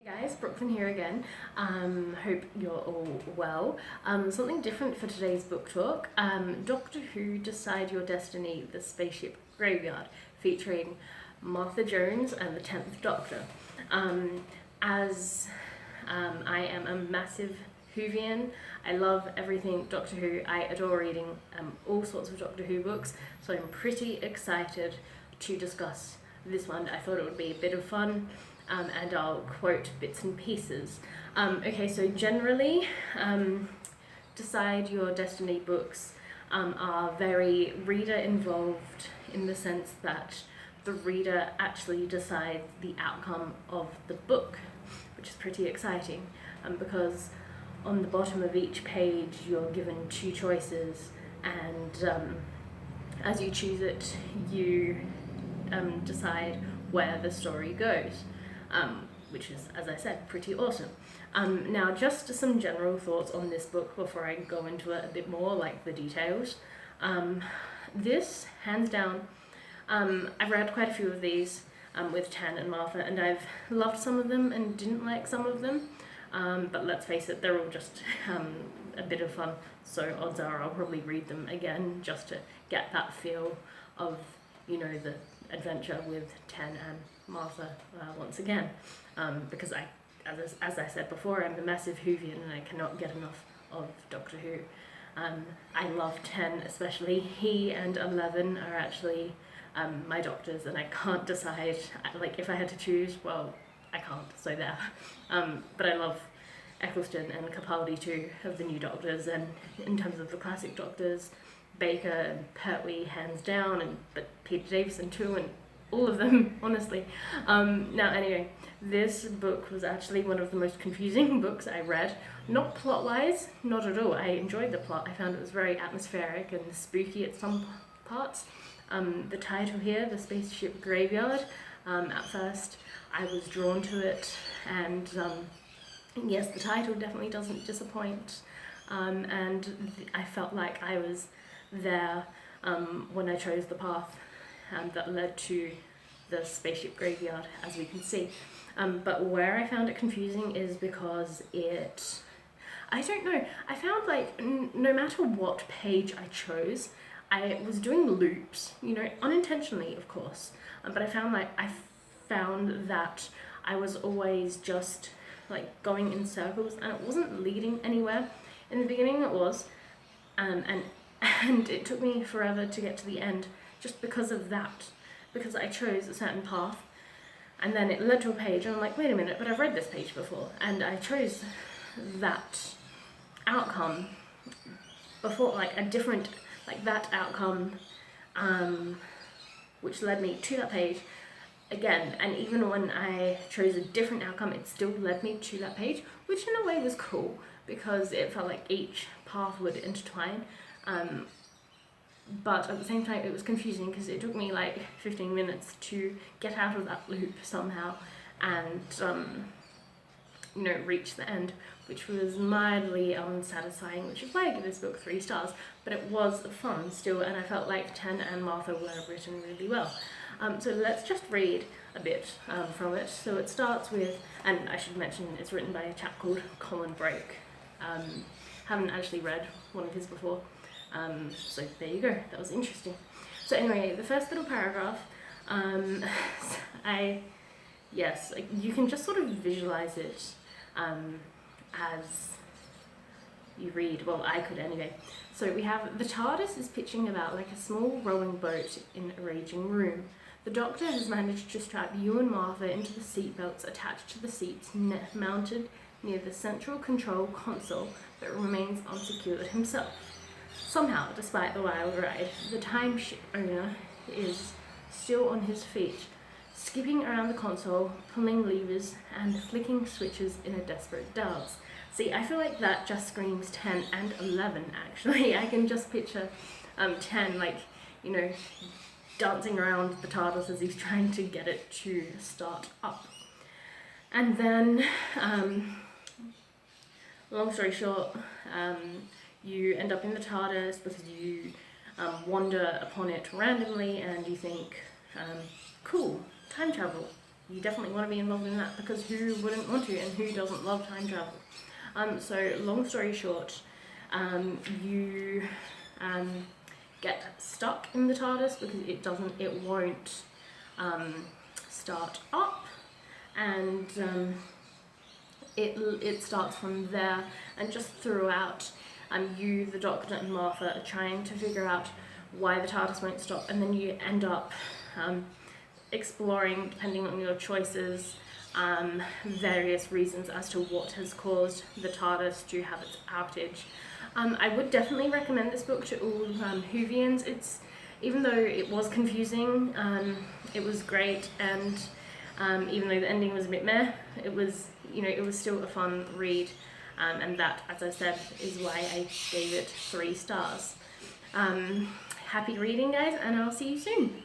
Hey guys, Brooklyn here again. Hope you're all well. Something different for today's book talk. Doctor Who Decide Your Destiny, The Spaceship Graveyard, featuring Martha Jones and the 10th Doctor. As I am a massive Whovian, I love everything Doctor Who. I adore reading all sorts of Doctor Who books, so I'm pretty excited to discuss this one. I thought it would be a bit of fun. And I'll quote bits and pieces. Okay, so generally, Decide Your Destiny books are very reader involved in the sense that the reader actually decides the outcome of the book, which is pretty exciting because on the bottom of each page you're given two choices, and as you choose it, you decide where the story goes. Which is, as I said, pretty awesome. Now, just some general thoughts on this book before I go into it a bit more, like the details. This, hands down, I've read quite a few of these with Tan and Martha, and I've loved some of them and didn't like some of them. But let's face it, they're all just a bit of fun, so odds are I'll probably read them again just to get that feel of, you know, the adventure with Tan and Martha once again, because as I said before, I'm a massive Whovian and I cannot get enough of Doctor Who. I love 10 especially. He and 11 are actually my doctors, and I can't decide, like, if I had to choose, well, I can't, so there. But I love Eccleston and Capaldi too, of the new doctors, and in terms of the classic doctors, Baker and Pertwee hands down, but Peter Davison too, and all of them, honestly. Now anyway, this book was actually one of the most confusing books I read. Not plot-wise, not at all. I enjoyed the plot. I found it was very atmospheric and spooky at some parts. The title here, The Spaceship Graveyard, at first I was drawn to it, and yes, the title definitely doesn't disappoint. And I felt like I was there when I chose the path that led to the Spaceship Graveyard, as we can see. But where I found it confusing is because I don't know, I found like no matter what page I chose, I was doing loops, you know, unintentionally of course, but I found that I was always just like going in circles and it wasn't leading anywhere. In the beginning it was, and it took me forever to get to the end just because of that, because I chose a certain path and then it led to a page and I'm like, wait a minute, but I've read this page before, and I chose that outcome before, like a different, like that outcome, which led me to that page again, and even when I chose a different outcome it still led me to that page, which in a way was cool because it felt like each path would intertwine. But at the same time it was confusing because it took me like 15 minutes to get out of that loop somehow and you know, reach the end, which was mildly unsatisfying, which is why I give this book 3 stars, but it was fun still, and I felt like Ten and Martha were written really well. So let's just read a bit from it. So it starts with, and I should mention it's written by a chap called Colin Brake. Haven't actually read one of his before. So there you go, that was interesting. So anyway, the first little paragraph, yes, like you can just sort of visualize it as you read, well I could anyway. So we have, the TARDIS is pitching about like a small rowing boat in a raging room. The Doctor has managed to strap you and Martha into the seatbelts attached to the seats mounted near the central control console, but remains unsecured himself. Somehow, despite the wild ride, the timeship owner is still on his feet, skipping around the console, pulling levers and flicking switches in a desperate dance. See, I feel like that just screams 10 and 11 actually. I can just picture 10 like, you know, dancing around the TARDIS as he's trying to get it to start up. And then, long story short, you end up in the TARDIS because you wander upon it randomly and you think, cool, time travel, you definitely want to be involved in that, because who wouldn't want to, and who doesn't love time travel? So long story short, you get stuck in the TARDIS because it won't start up, and it starts from there, and just throughout, you, the Doctor, and Martha are trying to figure out why the TARDIS won't stop, and then you end up exploring, depending on your choices, various reasons as to what has caused the TARDIS to have its outage. I would definitely recommend this book to all Whovians. Even though it was confusing, it was great, and even though the ending was a bit meh, it was still a fun read, and that, as I said, is why I gave it 3 stars. Happy reading, guys, and I'll see you soon.